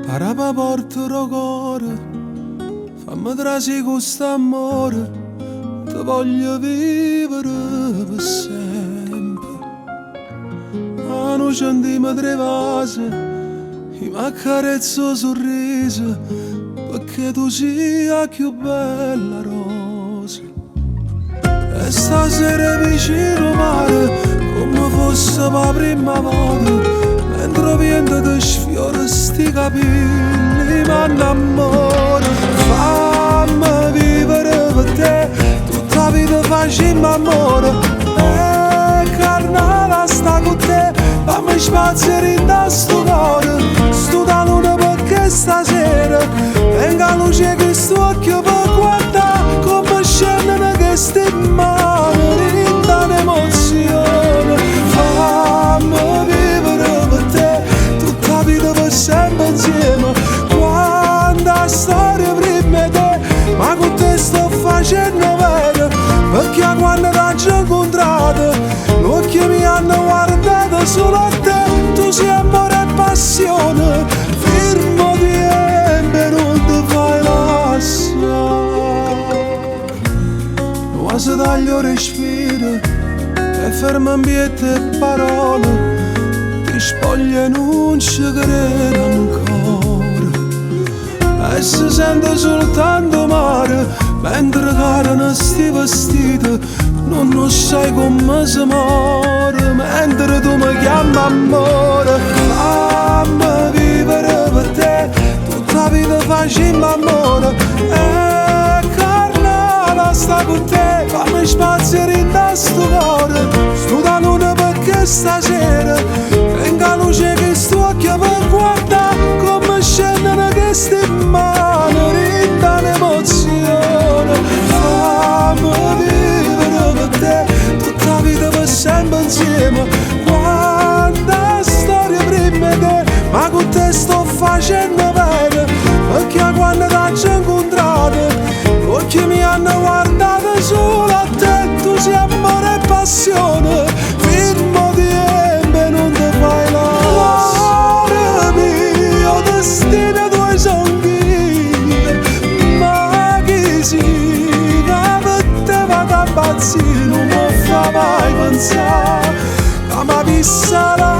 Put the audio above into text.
Araba porta il cuore, fammi trasi questo amore, ti voglio vivere per sempre. Ma non sentiamo tre vasi, mi accarezzo il sorriso, perché tu sia più bella rosa. E stasera vicino al mare, come fosse la prima volta, mentre vento ti sfiora sti capelli, ma innamoro. Fammi vivere per te, tutta la vita facciamo amore. E carnale sta con te, fammi spazio in sto cuore. Sto da luna perché stasera venga luce che sto occhio per guardare come scendono queste mani, rinda l'emozione. Fammi vivere per te, tutta la vita per sempre insieme. Quanta storia prima di te, ma con te sto facendo bene, perché quando ti ho incontrato l'occhi mi hanno guardato solo a te. Tu sei amore e passione, firmo di e non ti fai lasciare. Ma se taglio respiro e fermo ambiente e parole, ti spoglio e non ci credo ancora. E si sente soltanto mare, mentre carano sti vestiti, non sai come si muore, mentre tu mi chiami amore. Fammi vivere per te, tutta la vita facciamo amore. E carnale sta con te, fammi spazio in sto cuore. Sto da luna perché stasera venga luce che sto occhio per guardare come scendono queste mani, rinda l'emozione. Fammi vivere per te, tutta la vita per sempre insieme. Quanta storia prima di te, ma con te sto facendo bene, perché quando ti ho incontrato occhi mi hanno guardato solo a te. Tu sei amore e passione, firmo di e non ti fai lasciare. Mio destino tuoi sogni, ma chi si per te vado a pazzire, non mi fa mai pensare, ma mi vista la